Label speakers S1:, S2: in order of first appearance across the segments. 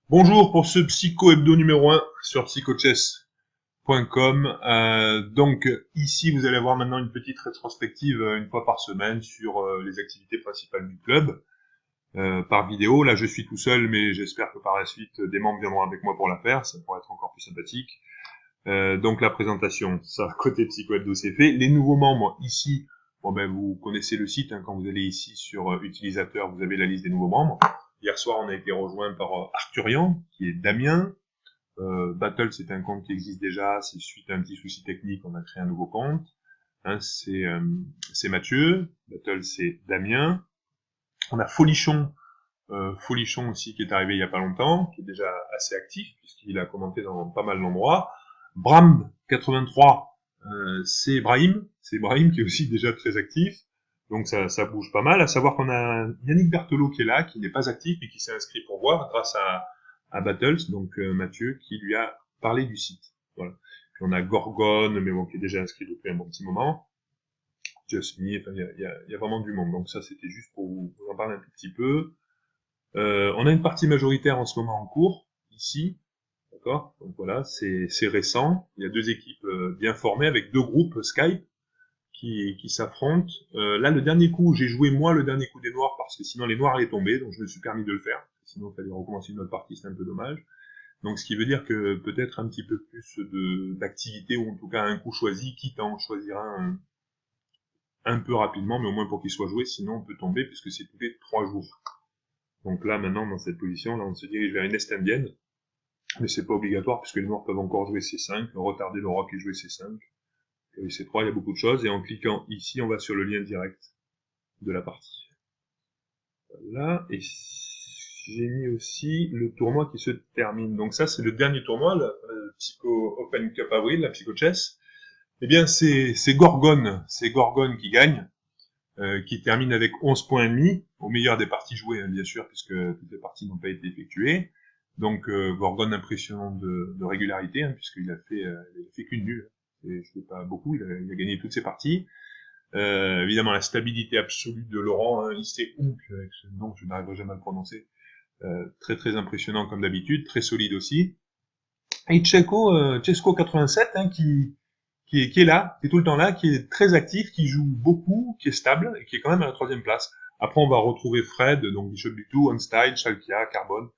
S1: Bonjour pour ce Psycho Hebdo numéro 1 sur psychochess.com. Donc ici vous allez avoir maintenant une petite rétrospective une fois par semaine sur les activités principales du club par vidéo. Là je suis tout seul mais j'espère que par la suite des membres viendront avec moi pour la faire, ça pourrait être encore plus sympathique. Donc la présentation, ça côté Psycho Hebdo c'est fait. Les nouveaux membres ici, bon ben vous connaissez le site, hein, quand vous allez ici sur utilisateur vous avez la liste des nouveaux membres. Hier soir, on a été rejoint par Arthurian, qui est Damien. Battle, c'est un compte qui existe déjà. C'est suite à un petit souci technique, on a créé un nouveau compte. Hein, c'est Mathieu. Battle, c'est Damien. On a Folichon, Folichon aussi, qui est arrivé il y a pas longtemps, qui est déjà assez actif, puisqu'il a commenté dans pas mal d'endroits. Bram83, c'est Brahim. C'est Brahim qui est aussi déjà très actif. Donc ça bouge pas mal, à savoir qu'on a Yannick Berthelot qui est là, qui n'est pas actif mais qui s'est inscrit pour voir grâce à Battles, donc Mathieu qui lui a parlé du site. Voilà. Puis on a Gorgone, mais bon, qui est déjà inscrit depuis un bon petit moment. Just Me, enfin il y a vraiment du monde. Donc ça c'était juste pour vous en parler un tout petit peu. On a une partie majoritaire en ce moment en cours, ici. D'accord. Donc voilà, c'est récent. Il y a deux équipes bien formées avec deux groupes Skype qui s'affrontent. Là, le dernier coup, j'ai joué moi le dernier coup des noirs parce que sinon les noirs allaient tomber, donc je me suis permis de le faire. Sinon, il fallait recommencer une autre partie, c'est un peu dommage. Donc, ce qui veut dire que peut-être un petit peu plus d'activité ou en tout cas un coup choisi, quitte à en choisir un peu rapidement, mais au moins pour qu'il soit joué. Sinon, on peut tomber puisque c'est tous les 3 jours. Donc là, maintenant, dans cette position, là, on se dirige vers une est indienne. Mais c'est pas obligatoire puisque les noirs peuvent encore jouer C5, retarder le roc et jouer C5. Et C3, il y a beaucoup de choses, et en cliquant ici, on va sur le lien direct de la partie. Voilà, et j'ai mis aussi le tournoi qui se termine. Donc ça, c'est le dernier tournoi, le Psycho Open Cup Avril, la Psycho Chess. Eh bien, c'est Gorgone qui gagne, qui termine avec 11 points et demi, au meilleur des parties jouées, hein, bien sûr, puisque toutes les parties n'ont pas été effectuées. Donc Gorgone impressionnant de régularité, hein, puisqu'il a fait qu'une nulle. Et je sais pas beaucoup, il a gagné toutes ses parties. Évidemment, la stabilité absolue de Laurent, hein, Issei Hook, avec ce nom que je n'arriverai jamais à le prononcer, très très impressionnant comme d'habitude, très solide aussi. Et Chesko 87, hein, qui est là, qui est tout le temps là, qui est très actif, qui joue beaucoup, qui est stable, et qui est quand même à la 3e place. Après, on va retrouver Fred, donc Bishop Butu, OnStyle, Shalkia, Carbone.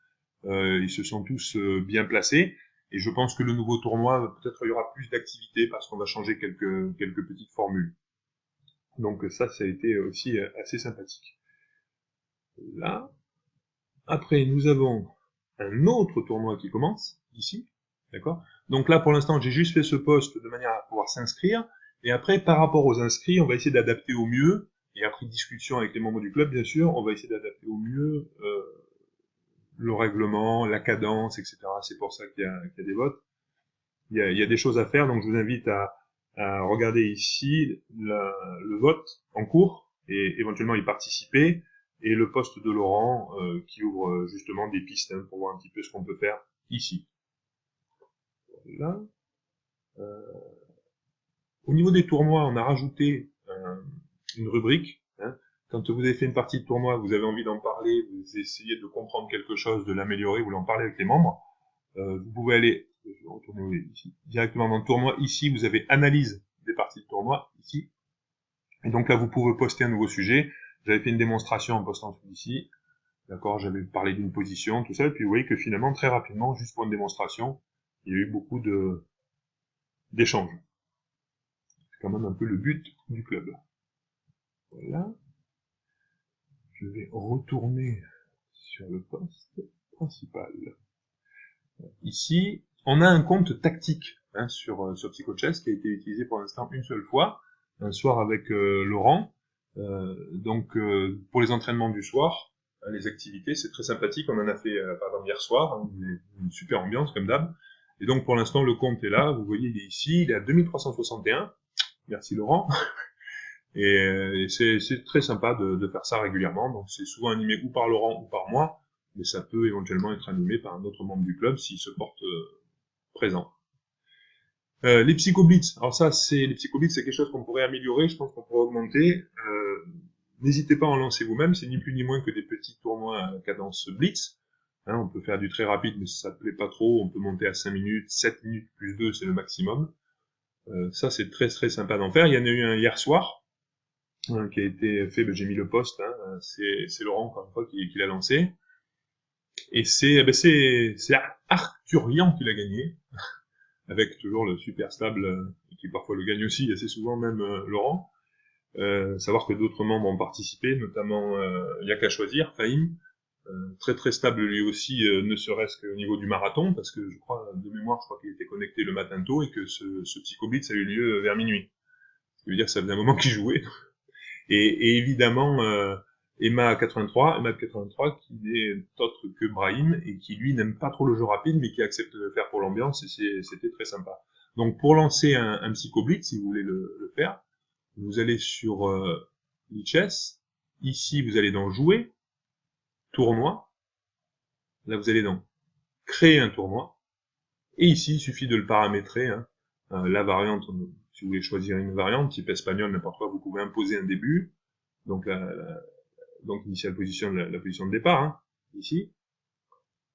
S1: Ils se sont tous bien placés. Et je pense que le nouveau tournoi, peut-être il y aura plus d'activité parce qu'on va changer quelques petites formules. Donc ça a été aussi assez sympathique. Là, après, nous avons un autre tournoi qui commence, ici, d'accord. Donc là, pour l'instant, j'ai juste fait ce post de manière à pouvoir s'inscrire, et après, par rapport aux inscrits, on va essayer d'adapter au mieux, et après discussion avec les membres du club, bien sûr, on va essayer d'adapter au mieux le règlement, la cadence, etc. C'est pour ça qu'il y a des votes. Il y a des choses à faire, donc je vous invite à regarder ici le vote en cours, et éventuellement y participer, et le poste de Laurent qui ouvre justement des pistes hein, pour voir un petit peu ce qu'on peut faire ici. Voilà. Au niveau des tournois, on a rajouté une rubrique. Hein. Quand vous avez fait une partie de tournoi, vous avez envie d'en parler, vous essayez de comprendre quelque chose, de l'améliorer, vous voulez en parler avec les membres, vous pouvez aller ici, directement dans le tournoi. Ici, vous avez analyse des parties de tournoi, ici. Et donc là, vous pouvez poster un nouveau sujet. J'avais fait une démonstration en postant celui-ci. D'accord, j'avais parlé d'une position, tout ça, et puis vous voyez que finalement, très rapidement, juste pour une démonstration, il y a eu beaucoup d'échanges. C'est quand même un peu le but du club. Voilà. Je vais retourner sur le poste principal. Ici, on a un compte tactique hein, sur PsychoChess qui a été utilisé pour l'instant une seule fois, un soir avec Laurent. Donc pour les entraînements du soir, les activités, c'est très sympathique. On en a fait par exemple hier soir, hein, une super ambiance comme d'hab. Et donc pour l'instant le compte est là, vous voyez il est ici, il est à 2361. Merci Laurent. Et c'est très sympa de faire ça régulièrement. Donc c'est souvent animé ou par Laurent ou par moi, mais ça peut éventuellement être animé par un autre membre du club s'il se porte présent. Les psychoblitz, alors ça, les psychoblitz, c'est quelque chose qu'on pourrait améliorer, je pense qu'on pourrait augmenter. N'hésitez pas à en lancer vous-même, c'est ni plus ni moins que des petits tournois à cadence blitz. Hein, on peut faire du très rapide, mais ça ne plaît pas trop. On peut monter à 5 minutes, 7 minutes plus 2, c'est le maximum. Ça, c'est très très sympa d'en faire. Il y en a eu un hier soir qui a été fait, j'ai mis le post, hein, c'est Laurent, encore une fois, qui l'a lancé. Et c'est Arthurian qui l'a gagné, avec toujours le super stable, qui parfois le gagne aussi, assez souvent même Laurent. Savoir que d'autres membres ont participé, notamment Yaka Choisir, Fahim, très très stable lui aussi, ne serait-ce qu'au niveau du marathon, parce que je crois, de mémoire, je crois qu'il était connecté le matin tôt et que ce Psycho Blitz a eu lieu vers minuit. Ce qui veut dire que ça faisait un moment qu'il jouait. Et évidemment, Emma83 qui n'est autre que Brahim et qui lui n'aime pas trop le jeu rapide mais qui accepte de le faire pour l'ambiance et c'était très sympa. Donc pour lancer un Psycho Blitz, si vous voulez le faire, vous allez sur Lichess, ici vous allez dans Jouer, Tournoi, là vous allez dans Créer un tournoi, et ici il suffit de le paramétrer, hein. La variante, si vous voulez choisir une variante, type espagnol, n'importe quoi, vous pouvez imposer un début, donc donc initial position, la position de départ, hein, ici,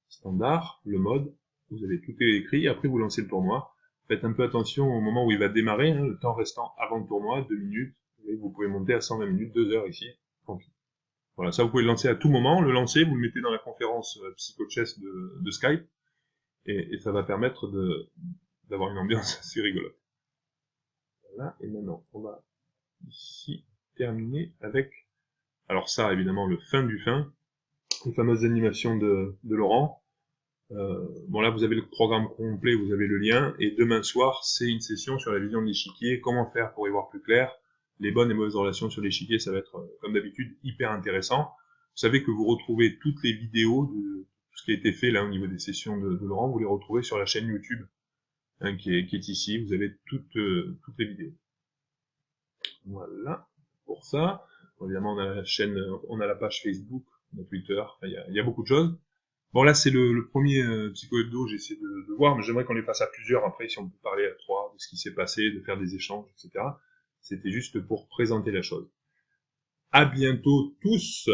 S1: standard, le mode, vous avez tout écrit, après vous lancez le tournoi. Faites un peu attention au moment où il va démarrer, hein, le temps restant avant le tournoi, 2 minutes, et vous pouvez monter à 120 minutes, 2 heures ici, tranquille. Voilà, ça vous pouvez le lancer à tout moment, le lancer, vous le mettez dans la conférence Psycho Chess de Skype, et ça va permettre d'avoir une ambiance assez rigolote. Voilà, et maintenant, on va ici terminer avec, alors ça, évidemment, le fin du fin, les fameuses animations de Laurent. Bon là, vous avez le programme complet, vous avez le lien, et demain soir, c'est une session sur la vision de l'échiquier, comment faire pour y voir plus clair, les bonnes et mauvaises relations sur l'échiquier, ça va être, comme d'habitude, hyper intéressant. Vous savez que vous retrouvez toutes les vidéos de tout ce qui a été fait là au niveau des sessions de Laurent, vous les retrouvez sur la chaîne YouTube, hein, qui est ici, vous avez toutes les vidéos. Voilà, pour ça. Bon, évidemment, on a la chaîne, on a la page Facebook, on a Twitter, il y a beaucoup de choses. Bon, là, c'est le premier Psycho Hebdo, j'essaie de voir, mais j'aimerais qu'on les fasse à plusieurs, après, si on peut parler à 3, de ce qui s'est passé, de faire des échanges, etc. C'était juste pour présenter la chose. À bientôt tous!